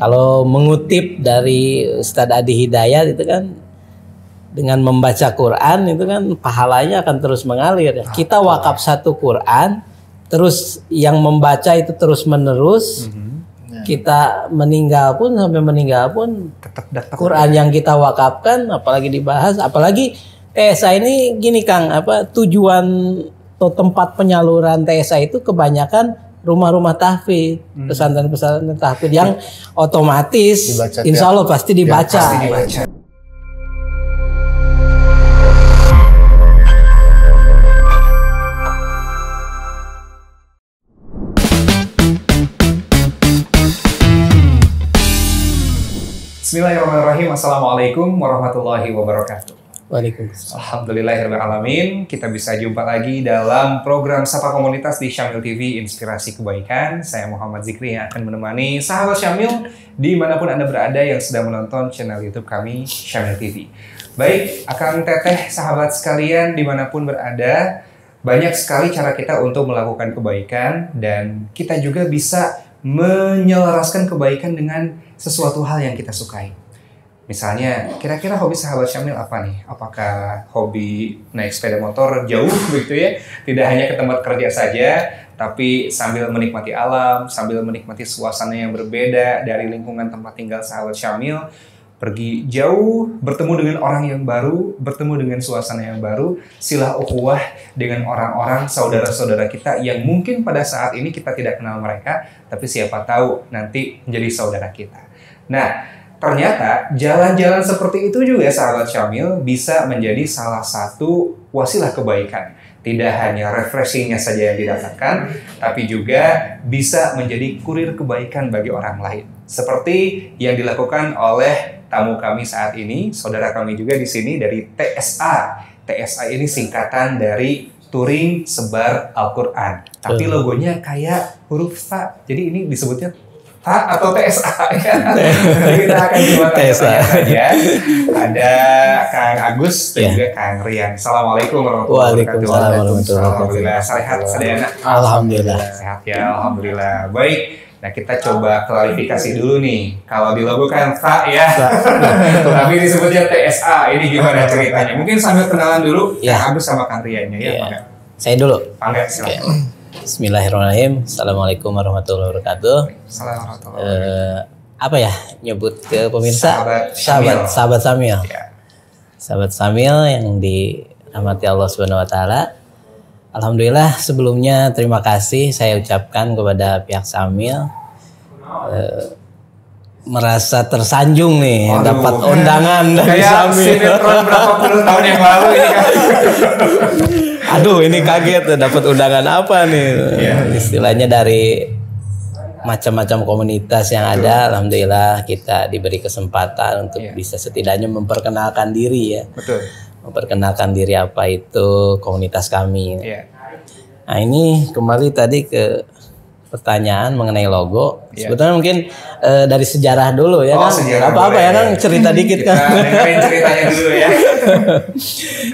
Kalau mengutip dari Ustadz Adi Hidayat itu kan dengan membaca Quran itu kan pahalanya akan terus mengalir. Kita wakaf satu Quran, terus yang membaca itu terus menerus. Kita meninggal pun sampai meninggal pun tetap dapat Quran yang kita wakafkan, apalagi dibahas, apalagi TSA ini gini Kang, tujuan atau tempat penyaluran TSA itu kebanyakan rumah-rumah tahfidz, pesantren-pesantren tahfidz yang otomatis dibaca insya Allah pasti dibaca. pasti dibaca. Bismillahirrahmanirrahim. Assalamualaikum warahmatullahi wabarakatuh. Waalaikumsalam. Alhamdulillahirrahmanirrahim. Kita bisa jumpa lagi dalam program Sapa Komunitas di Syamil TV Inspirasi Kebaikan. Saya Muhammad Zikri yang akan menemani sahabat Syamil dimanapun Anda berada yang sedang menonton channel YouTube kami Syamil TV. Baik, Akang Teteh, sahabat sekalian dimanapun berada, banyak sekali cara kita untuk melakukan kebaikan dan kita juga bisa menyelaraskan kebaikan dengan sesuatu hal yang kita sukai. Misalnya, kira-kira hobi sahabat Syamil apa nih? Apakah hobi naik sepeda motor jauh begitu ya? Tidak hanya ke tempat kerja saja, tapi sambil menikmati alam, sambil menikmati suasana yang berbeda dari lingkungan tempat tinggal sahabat Syamil, pergi jauh, bertemu dengan orang yang baru, bertemu dengan suasana yang baru, silah ukhuwah dengan orang-orang saudara-saudara kita yang mungkin pada saat ini kita tidak kenal mereka, tapi siapa tahu nanti menjadi saudara kita. Nah, ternyata jalan-jalan seperti itu juga sahabat Syamil bisa menjadi salah satu wasilah kebaikan. Tidak hanya refreshingnya saja yang didapatkan, tapi juga bisa menjadi kurir kebaikan bagi orang lain. Seperti yang dilakukan oleh tamu kami saat ini, saudara kami juga di sini dari TSA. TSA ini singkatan dari Touring Sebar Al-Quran. Tapi logonya kayak huruf T. Jadi ini disebutnya T atau TSA ya. Kita akan coba tanya saja. Ada Kang Agus dan juga Kang Rian. Assalamualaikum warahmatullahi wabarakatuh. Waalaikumsalam. Alhamdulillah sehat sadayana. Alhamdulillah. Sehat ya, alhamdulillah. Baik. Nah, kita coba klarifikasi dulu nih. Kalau di logo kan T ya. Tapi disebutnya TSA. Ini gimana ceritanya? Mungkin sambil kenalan dulu Ya. Kang Agus sama Kang Riannya ya. Ya. Saya dulu. Panggil silakan. Bismillahirrahmanirrahim. Assalamualaikum warahmatullahi wabarakatuh. Assalamualaikum. Apa ya nyebut ke pemirsa? Sahabat Samil. Ya. Sahabat Samil yang dirahmati Allah Subhanahu wa taala. Alhamdulillah sebelumnya terima kasih saya ucapkan kepada pihak Samil. Merasa tersanjung nih dapat undangan dari Kayak Samil. sinetron berapa puluh tahun yang lalu ini kan. Aduh ini kaget dapat undangan apa nih? Istilahnya dari macam-macam komunitas yang ada. Alhamdulillah kita diberi kesempatan untuk bisa setidaknya memperkenalkan diri ya. Betul. Memperkenalkan diri apa itu komunitas kami. Iya. Nah ini kembali tadi ke pertanyaan mengenai logo. Sebetulnya mungkin dari sejarah dulu ya kan. Apa-apa ya kan cerita dikit kan. Dengerin ceritanya dulu ya.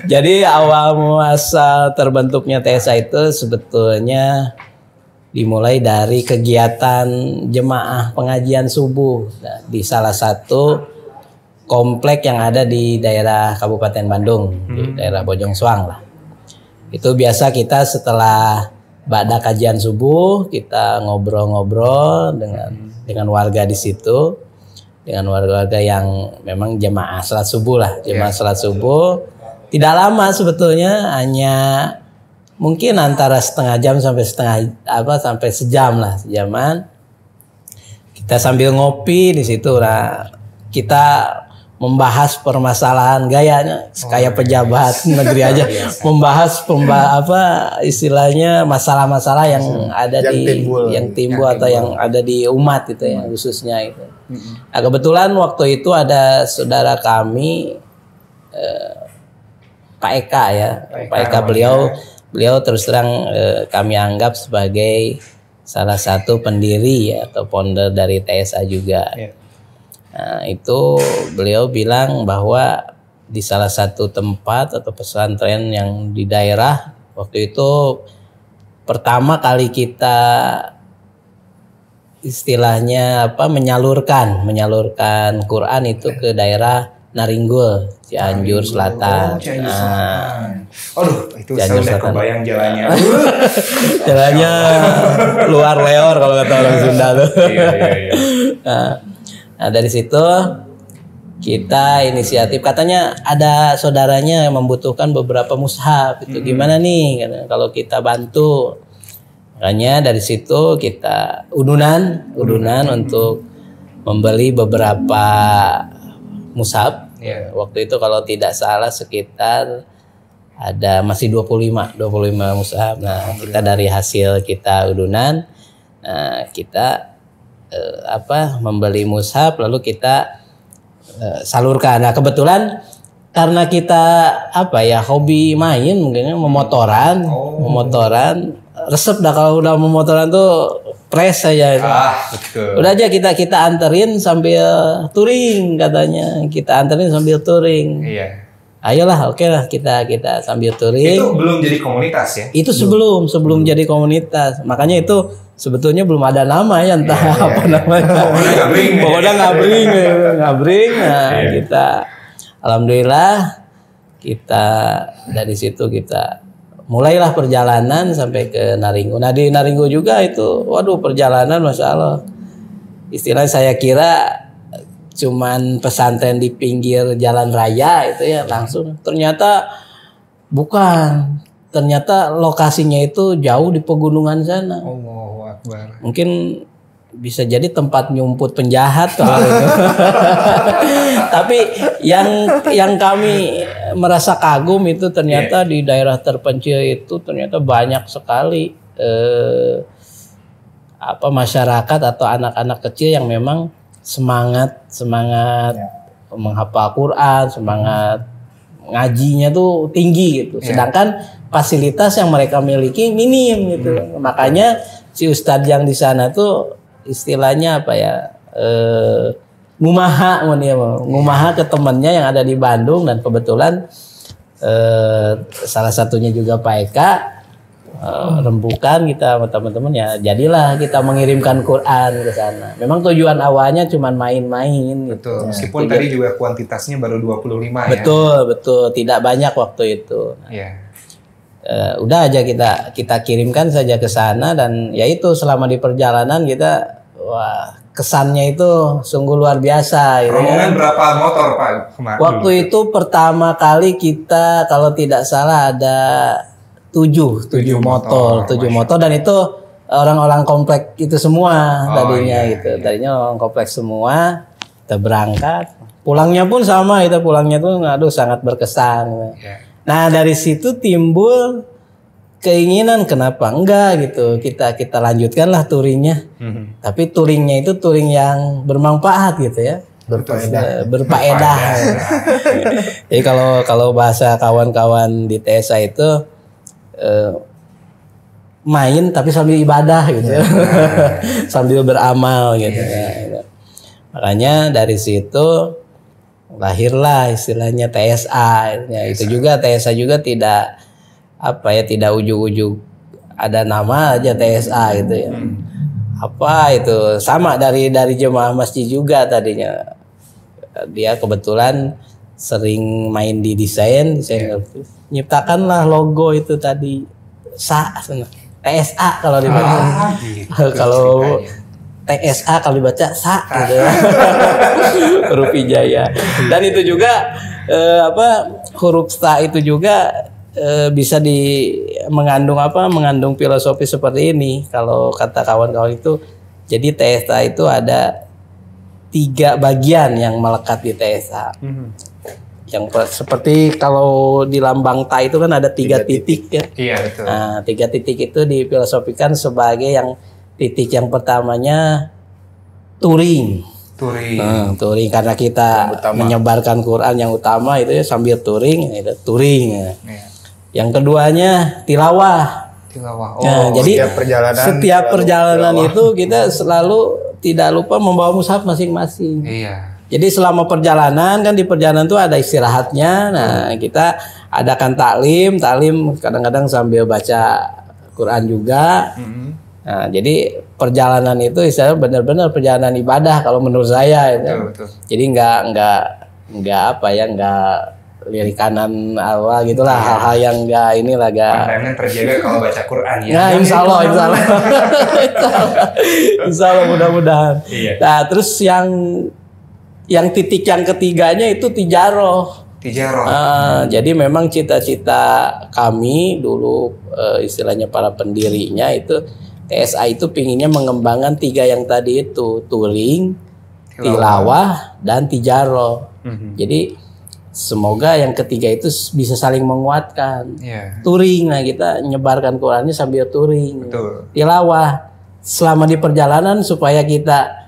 Jadi awal muasal terbentuknya TSA itu sebetulnya dimulai dari kegiatan jemaah pengajian subuh di salah satu komplek yang ada di daerah Kabupaten Bandung, di daerah Bojong Soang lah. Itu biasa kita setelah ba'da kajian subuh kita ngobrol-ngobrol dengan warga di situ, dengan warga-warga yang memang jemaah salat subuh lah, jemaah salat subuh. Tidak lama sebetulnya, hanya mungkin antara setengah jam sampai sampai sejam lah, sejaman. Kita sambil ngopi di situ lah, kita membahas permasalahan gayanya kayak pejabat negeri aja, membahas istilahnya masalah-masalah yang ada yang timbul atau yang ada di umat itu ya khususnya itu. Nah, kebetulan waktu itu ada saudara kami Pak Eka ya, Pak Eka beliau terus terang kami anggap sebagai salah satu pendiri ya, atau founder dari TSA juga. Nah, itu beliau bilang bahwa di salah satu tempat atau pesantren yang di daerah waktu itu pertama kali kita istilahnya apa menyalurkan Quran itu ke daerah Naringgul, Cianjur Selatan. Cianjur Selatan. Aduh, itu Cianjur saya udah Selatan. kebayang jalannya. Jalannya luar leor kalau kata orang Sunda tuh. Iya. Nah, dari situ kita inisiatif, katanya ada saudaranya yang membutuhkan beberapa mushaf itu gimana nih kalau kita bantu. Makanya dari situ kita udunan untuk membeli beberapa mushaf. Iya. Waktu itu kalau tidak salah sekitar ada masih 25 mushaf. Nah, kita dari hasil kita udunan, nah kita membeli mushaf lalu kita salurkan. Nah, kebetulan karena kita hobi main mungkin memotoran, resep dah kalau udah memotoran tuh press saja itu. Betul. Udah aja kita anterin sambil touring katanya. Kita anterin sambil touring. Iya. Ayolah, oke lah kita sambil touring. Itu belum jadi komunitas ya? Itu sebelum jadi komunitas. Makanya itu sebetulnya belum ada nama ya, entah apa namanya. Pokoknya ngabring. Nah, kita alhamdulillah kita dari situ kita mulailah perjalanan sampai ke Naringgul. Nah, di Naringgul juga itu waduh perjalanan Masya Allah. Istilahnya saya kira cuman pesantren di pinggir jalan raya itu ya langsung. Ternyata bukan. Ternyata lokasinya itu jauh di pegunungan sana. Allahu Akbar. Mungkin bisa jadi tempat nyumput penjahat kalau itu. Tapi yang kami merasa kagum itu ternyata di daerah terpencil itu ternyata banyak sekali masyarakat atau anak-anak kecil yang memang semangat menghafal Quran, semangat ngajinya tuh tinggi gitu. Sedangkan fasilitas yang mereka miliki minim gitu. Makanya si ustadz yang di sana tuh istilahnya ngumaha ke temannya yang ada di Bandung, dan kebetulan salah satunya juga Pak Eka rembukan kita sama teman-teman ya, jadilah kita mengirimkan Quran ke sana. Memang tujuan awalnya cuma main-main gitu. Betul. Meskipun tadi juga kuantitasnya baru 25 ya. Betul, tidak banyak waktu itu. Udah aja kita kirimkan saja ke sana, dan ya itu selama di perjalanan kita kesannya itu sungguh luar biasa gitu. Rombongan berapa motor Pak kemarin? Waktu itu pertama kali kita kalau tidak salah ada 7 motor, dan itu orang-orang komplek itu semua tadinya gitu. Tadinya orang komplek semua. Kita berangkat, pulangnya pun sama, kita pulangnya tuh sangat berkesan. Nah, dari situ timbul keinginan kenapa enggak gitu. Kita lanjutkanlah touringnya. Tapi touringnya itu touring yang bermanfaat gitu ya. Berfaedah. Jadi kalau bahasa kawan-kawan di TSA itu main tapi sambil ibadah gitu. Sambil beramal gitu. Makanya dari situ lahirlah istilahnya TSA. Itu juga TSA juga tidak tidak ujug-ujug ada nama aja TSA gitu ya. Itu sama dari jemaah masjid juga tadinya. Dia kebetulan sering main di desain nyiptakanlah logo itu tadi TSA kalau dibaca. Kalau TSA kalau dibaca gitu. Huruf hijaya. Dan itu juga huruf sa itu juga bisa mengandung filosofi seperti ini. Kalau kata kawan-kawan itu, jadi TSA itu ada 3 bagian yang melekat di TSA. Yang seperti kalau di lambang Ta itu kan ada 3 titik ya. Iya betul. Nah, 3 titik itu difilosofikan sebagai yang titik yang pertamanya touring. Touring karena kita menyebarkan Quran yang utama itu ya sambil touring. Yang keduanya tilawah. Jadi setiap perjalanan itu kita selalu tidak lupa membawa mushaf masing-masing. Jadi selama perjalanan kan di perjalanan itu ada istirahatnya. Nah, kita adakan taklim kadang-kadang sambil baca Quran juga. Nah, jadi perjalanan itu istilahnya benar-benar perjalanan ibadah kalau menurut saya. Betul. Jadi nggak apa ya, nggak lirik kanan awal gitulah, hal-hal yang nggak inilah nggak. Pandangan terjaga kalau baca Quran ya. Nah, insya Allah. Insya Allah mudah-mudahan. Iya. Nah, terus yang titik yang ketiganya itu tijaroh. Jadi memang cita-cita kami dulu istilahnya para pendirinya itu TSA itu pinginnya mengembangkan 3 yang tadi itu, touring, tilawah, dan tijaroh. Jadi semoga yang ketiga itu bisa saling menguatkan. Touring, nah kita nyebarkan Qurannya sambil touring. Betul. Tilawah selama di perjalanan supaya kita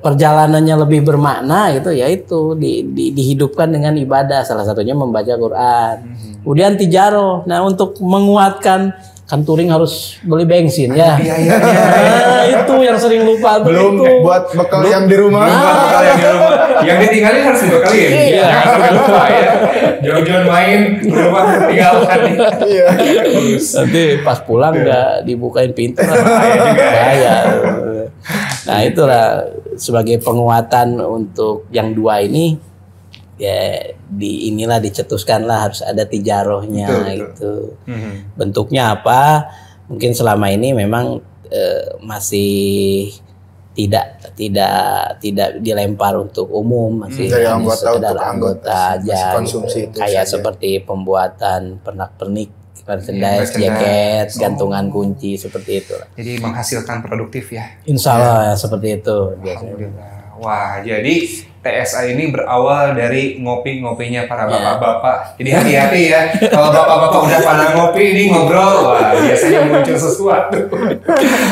perjalanannya lebih bermakna gitu, yaitu dihidupkan dengan ibadah, salah satunya membaca Quran. Kemudian tijaroh, nah untuk menguatkan kan touring harus beli bensin ya. Iya. Nah, itu yang sering lupa tuh. Belum itu. buat bekal yang di rumah. Bekal yang di rumah. Yang ditinggalin harus dibekalin. Iya. Jangan sampai lupa ya. Jangan main rumah ketinggalan. Iya. Nanti pas pulang nggak dibukain pintu lah. Bahaya. Nah itulah sebagai penguatan untuk yang 2 ini. Ya inilah dicetuskanlah harus ada tijarohnya gitu. Bentuknya apa? Mungkin selama ini memang masih tidak dilempar untuk umum, masih Dari hanya anggota sekedar untuk anggota aja. konsumsi itu Kayak saja. seperti pembuatan pernak-pernik, merchandise, jaket, gantungan kunci seperti itu. Jadi menghasilkan produktif ya. Insya Allah seperti itu biasanya. Alhamdulillah. Wah, jadi TSA ini berawal dari ngopi-ngopinya para bapak-bapak. Jadi hati-hati ya, kalau bapak-bapak udah pada ngopi, ini ngobrol, wah biasanya muncul sesuatu.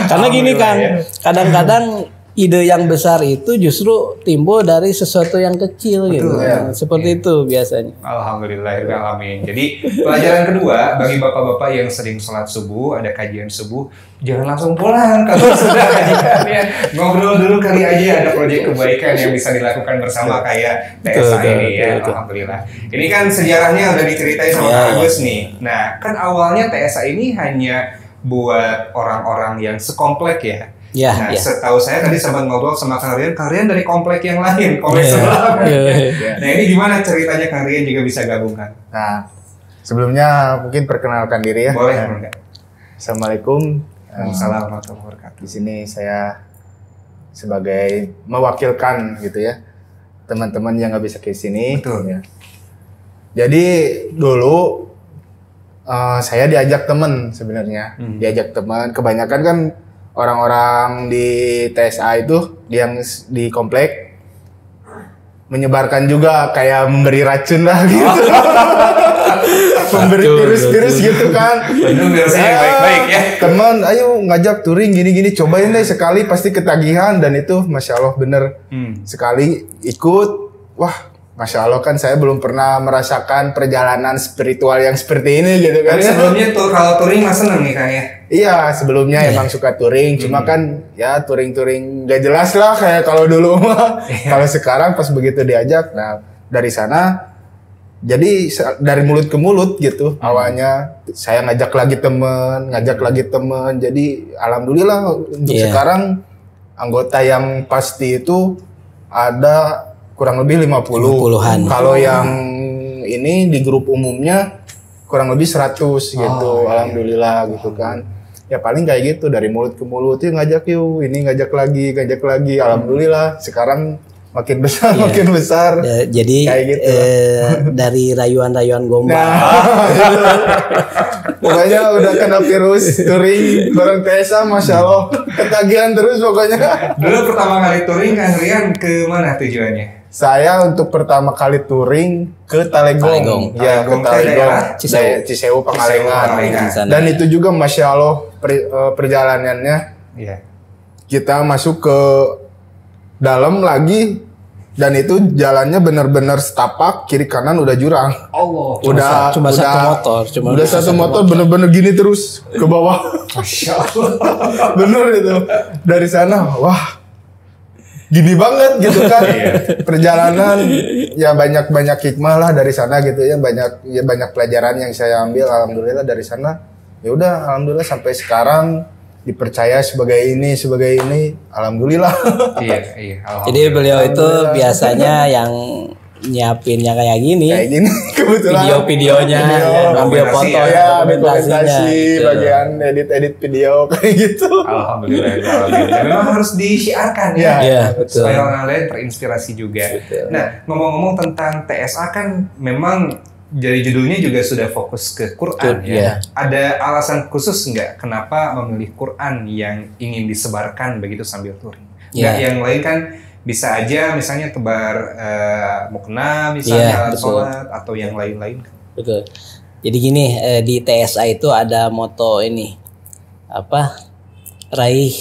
Karena gini Kang, Ya. kadang-kadang ide yang besar itu justru timbul dari sesuatu yang kecil gitu. ya. Seperti itu biasanya. Alhamdulillahirrahmanirrahim. Jadi pelajaran kedua bagi bapak-bapak yang sering sholat subuh, ada kajian subuh, jangan langsung pulang kalau sudah kajiannya. Ngobrol dulu kali aja, ada proyek kebaikan yang bisa dilakukan bersama kayak TSA ini ya. Betul. Alhamdulillah. Ini kan sejarahnya udah diceritain sama Kak Agus nih. Nah, kan awalnya TSA ini hanya buat orang-orang yang sekomplek ya. Nah, setahu saya tadi sempat ngobrol sama Kang Rian dari komplek yang lain, komplek sebelah. Nah, ini gimana ceritanya Kang Rian juga bisa gabungkan? Nah, sebelumnya mungkin perkenalkan diri ya. Boleh, enggak? Assalamualaikum. Waalaikumsalam warahmatullahi wabarakatuh. Di sini saya sebagai mewakilkan gitu ya teman-teman yang nggak bisa ke sini. Betul. Ya. Jadi dulu saya diajak teman sebenarnya, diajak teman. Kebanyakan kan orang-orang di TSA itu yang di komplek menyebarkan juga kayak memberi racun lah gitu. Memberi virus-virus gitu kan. Itu virusnya yang baik-baik ya. Teman, ayo ngajak touring gini-gini, cobain deh sekali pasti ketagihan, dan itu Masya Allah bener. Sekali ikut, wah Masya Allah kan saya belum pernah merasakan perjalanan spiritual yang seperti ini gitu kan. Tapi sebelumnya tuh kalau touring mas seneng nih Kang ya? Iya, sebelumnya emang suka touring, cuma kan ya touring-touring gak jelas lah kayak kalau dulu mah. Kalau sekarang pas begitu diajak, nah dari sana jadi dari mulut ke mulut gitu. Awalnya saya ngajak lagi temen, jadi alhamdulillah untuk sekarang anggota yang pasti itu ada kurang lebih 50-an. Kalau yang ini di grup umumnya kurang lebih 100 gitu. Alhamdulillah gitu kan. Ya paling kayak gitu dari mulut ke mulut, yuk ngajak yuk, ini ngajak lagi. Alhamdulillah sekarang makin besar. Ya, jadi kayak gitu. Dari rayuan-rayuan gombal. Pokoknya udah kena virus touring bareng TSA, Masya Allah ketagihan terus pokoknya. Dulu pertama kali touring Kang Rian ke mana tujuannya? Saya untuk pertama kali touring ke Talegong. Ya, ke Talegong. Cisewu, Pangalengan. Dan itu juga Masya Allah perjalanannya. Kita masuk ke dalam lagi, dan itu jalannya benar-benar setapak, kiri kanan udah jurang. Cuma satu motor, bener-bener gini terus ke bawah. Masya Allah. Bener itu. Dari sana, wah gini banget gitu kan. Perjalanan ya banyak hikmah lah dari sana gitu ya, banyak pelajaran yang saya ambil. Alhamdulillah dari sana. Ya udah, alhamdulillah sampai sekarang dipercaya sebagai ini, alhamdulillah. Iya. Jadi beliau itu biasanya yang nyiapinnya kayak gini. Kayak gini kebetulan. Video-videonya, ngambil foto ya, dokumentasinya. dokumentasi, gitu. bagian edit video kayak gitu. Alhamdulillah. Memang harus disiarkan ya. Iya, betul. Supaya orang lain terinspirasi juga. Betul. Nah, ngomong-ngomong tentang TSA kan memang dari judulnya juga sudah fokus ke Quran ya. Iya. Ada alasan khusus nggak kenapa memilih Quran yang ingin disebarkan begitu sambil touring? Nggak Iya. yang lain kan bisa aja misalnya tebar mukena misalnya alat sholat atau yang lain-lain. Betul. Jadi gini, di TSA itu ada moto ini raih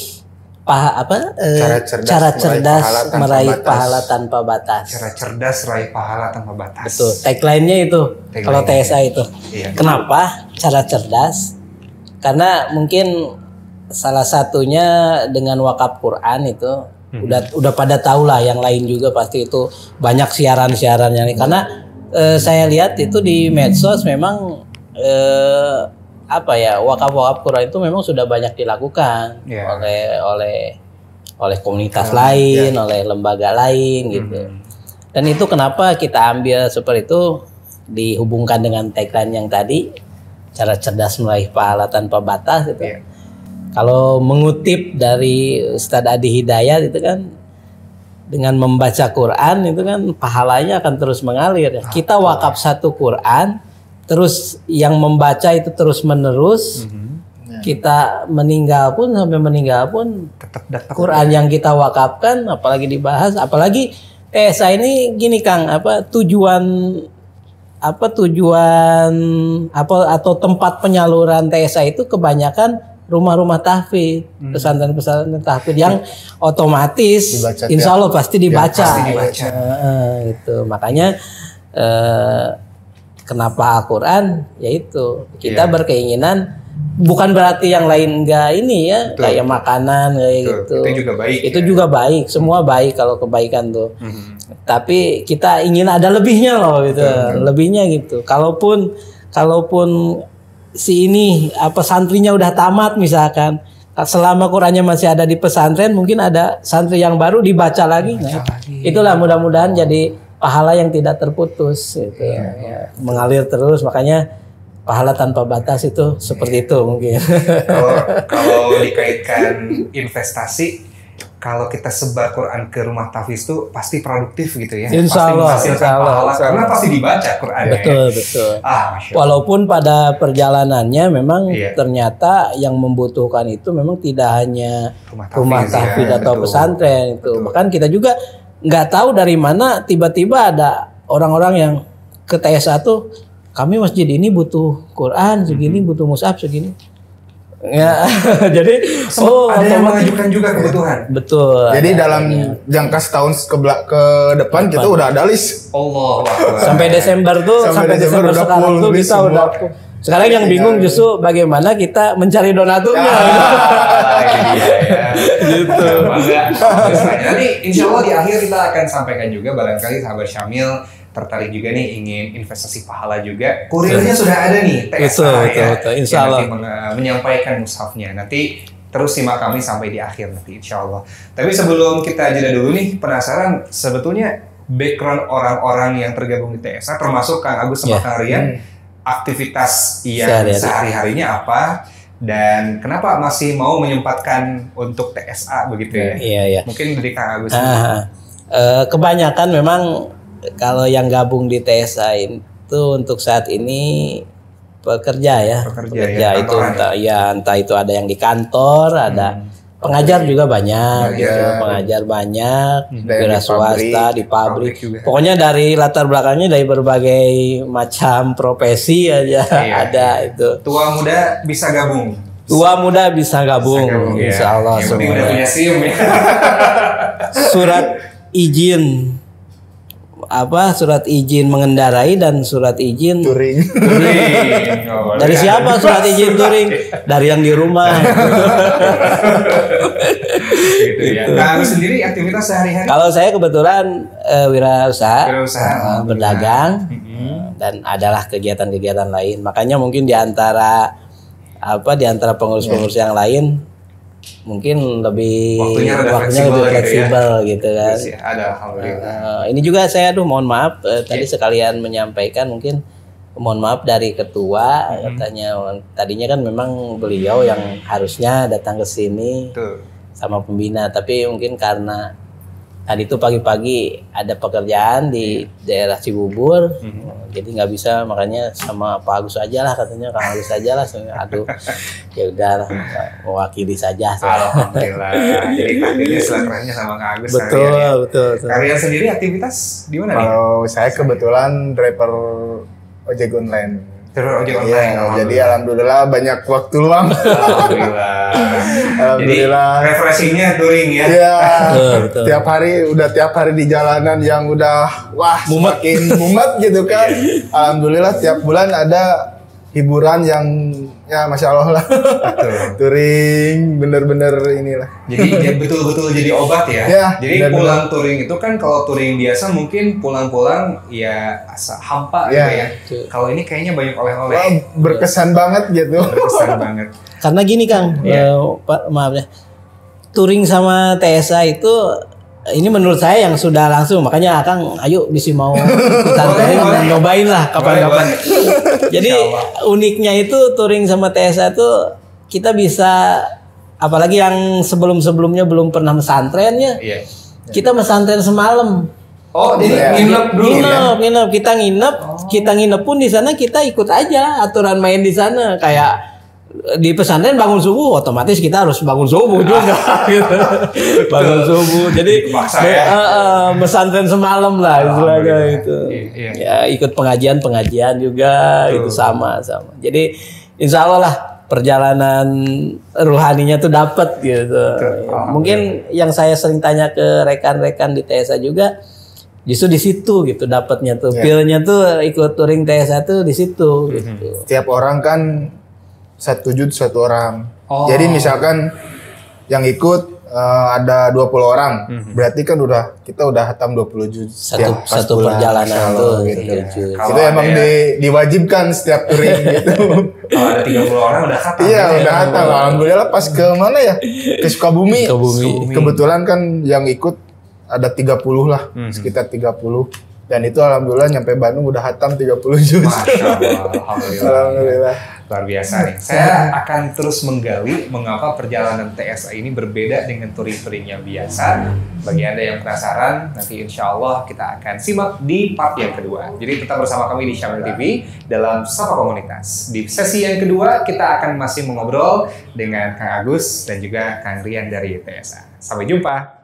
cara cerdas meraih pahala tanpa batas. Cara cerdas raih pahala tanpa batas. Betul. Tagline-nya itu kalau TSA itu. Iya. Kenapa cara cerdas? Karena mungkin salah satunya dengan wakaf Quran itu udah pada tahu lah, yang lain juga pasti itu banyak siaran-siarannya nih. Karena saya lihat itu di medsos memang wakaf Quran itu memang sudah banyak dilakukan oleh komunitas lain, oleh lembaga lain gitu. Dan itu kenapa kita ambil seperti itu, dihubungkan dengan tagline yang tadi, cara cerdas meraih pahala tanpa batas gitu. Kalau mengutip dari Ustadz Adi Hidayat itu kan, dengan membaca Quran itu kan pahalanya akan terus mengalir ya. Kita wakaf satu Quran, terus yang membaca itu terus menerus. Kita meninggal pun, sampai meninggal pun Tetap dapat Quran yang kita wakafkan, apalagi dibahas, apalagi TSA ini gini Kang, tujuan atau tempat penyaluran TSA itu kebanyakan rumah-rumah tahfidz, pesantren-pesantren tahfidz yang otomatis Dibaca insya Allah pasti dibaca. pasti dibaca. Gitu. Makanya kenapa Al-Quran? Yaitu kita berkeinginan, bukan berarti yang lain enggak ini ya, kayak makanan kayak gitu. Itu juga baik. Itu juga baik, semua baik kalau kebaikan tuh. Tapi kita ingin ada lebihnya loh gitu. Lebihnya gitu. Kalaupun si ini santrinya udah tamat misalkan, selama Qurannya masih ada di pesantren, mungkin ada santri yang baru dibaca lagi. Nah, itulah mudah-mudahan jadi pahala yang tidak terputus gitu. Mengalir terus, makanya pahala tanpa batas itu seperti itu mungkin. Kalau dikaitkan investasi, kalau kita sebar Quran ke rumah tahfidz itu pasti produktif gitu ya. Insya Allah, pasti menghasilkan pahala karena pasti dibaca Qurannya. Betul. Masya Allah. Walaupun pada perjalanannya memang ternyata yang membutuhkan itu memang tidak hanya rumah tahfidz atau pesantren itu. Bahkan kita juga nggak tahu dari mana tiba-tiba ada orang-orang yang ke TSA tuh, kami masjid ini butuh Quran segini, butuh mushaf segini. Ya, jadi ada yang mengajukan juga kebutuhan. Betul. Jadi dalam jangka setahun ke depan kita udah ada list. Allah. Sampai Desember tuh, sampai Desember sekarang tuh kita udah. Sekarang yang bingung justru bagaimana kita mencari donaturnya. Ini dia ya. Gitu. Nanti insya Allah di akhir kita akan sampaikan juga, barangkali sahabat Syamil tertarik juga nih ingin investasi pahala juga. Kurirnya sudah ada nih, TSA betul. Insya Allah. Menyampaikan mushafnya. Nanti terus simak kami sampai di akhir nanti insya Allah. Tapi sebelum kita jeda dulu nih, penasaran sebetulnya background orang-orang yang tergabung di TSA, termasuk Kang Agus sama Kang Rian, aktivitas yang sehari-harinya apa, dan kenapa masih mau menyempatkan untuk TSA begitu ya? Iya. Mungkin dari Kang Agus. Kebanyakan memang kalau yang gabung di TSA itu untuk saat ini pekerja ya. Pekerja itu entah itu ada yang di kantor, ada pengajar juga banyak, pengajar banyak, wira swasta, di pabrik. Pokoknya dari latar belakangnya dari berbagai macam profesi aja ada itu. Tua muda bisa gabung. Insya Allah. Yang penting udah punya SIM ya. Surat izin surat izin mengendarai dan surat izin touring. Dari siapa surat izin touring? Dari yang di rumah. Gitu ya. Nah, sendiri aktivitas sehari-hari? Kalau saya kebetulan wirausaha, berdagang, dan adalah kegiatan-kegiatan lain. Makanya mungkin di antara pengurus-pengurus yang lain mungkin lebih Waktunya lebih fleksibel gitu kan. Yes, ya, ada alhamdulillah. Ini juga saya mohon maaf tadi sekalian menyampaikan mungkin mohon maaf dari ketua katanya tadinya kan memang beliau yang harusnya datang ke sini sama pembina, tapi mungkin karena tadi itu pagi-pagi ada pekerjaan di daerah Cibubur, jadi nggak bisa, makanya sama Pak Agus aja lah katanya, Kang Agus aja lah. Aduh, ya udah mewakili saja. Alhamdulillah. Jadi akhirnya silaturahminya sama Kang Agus. Betul, ya. betul. Kalian sendiri aktivitas di mana nih? Kalau saya kebetulan driver ojek online. Ojek online. Iya, jadi alhamdulillah banyak waktu luang. Alhamdulillah. Alhamdulillah. Jadi refreshingnya touring ya. Iya. Betul. Tiap hari di jalanan yang udah semakin mumet gitu kan. Alhamdulillah tiap bulan ada hiburan yang ya masya Allah lah. Touring bener-bener inilah. Jadi betul-betul jadi obat ya. Ya, jadi pulang touring itu kan kalau touring biasa mungkin pulang-pulang ya hampa gitu ya. Kalau ini kayaknya banyak oleh-oleh. Wah, berkesan banget gitu. Berkesan banget. Karena gini Kang, Pak maaf ya, touring sama TSA itu ini menurut saya yang sudah langsung, makanya Akang ayo bisa mau ikutan touring dan nyobain lah kapan-kapan. Jadi uniknya itu touring sama TSA itu kita bisa, apalagi yang sebelum-sebelumnya belum pernah mesantren ya, kita mesantren semalam. Oh, jadi nginep dulu ya? Nginep, kita nginep pun di sana kita ikut aja aturan main di sana, kayak di pesantren bangun subuh otomatis kita harus bangun subuh juga gitu. Bangun subuh jadi pesantren semalam lah istilahnya itu. Ya ikut pengajian juga itu sama. Jadi insya Allah lah perjalanan ruhaninya tuh dapat gitu. Mungkin yang saya sering tanya ke rekan-rekan di TSA juga justru di situ gitu dapatnya tuh feel-nya tuh ikut touring TSA tuh di situ gitu. Tiap orang kan satu orang. Jadi misalkan yang ikut ada 20 orang, berarti kan kita udah hatam 20 juz satu perjalanan tuh gitu. Itu emang diwajibkan setiap touring gitu. Kalau ada 30 orang udah hatam. Iya, udah hatam. Alhamdulillah pas ke mana ya? Ke Sukabumi. Kebetulan kan yang ikut ada 30 lah, sekitar 30. Dan itu alhamdulillah nyampe Bandung udah hatam 30 juz. Masya Allah, alhamdulillah. Luar biasa nih. Saya akan terus menggali mengapa perjalanan TSA ini berbeda dengan touring-touring yang biasa. Bagi Anda yang penasaran, nanti insya Allah kita akan simak di part yang kedua. Jadi tetap bersama kami di Syamil TV dalam Sapa Komunitas. Di sesi yang kedua kita akan masih mengobrol dengan Kang Agus dan juga Kang Rian dari TSA. Sampai jumpa.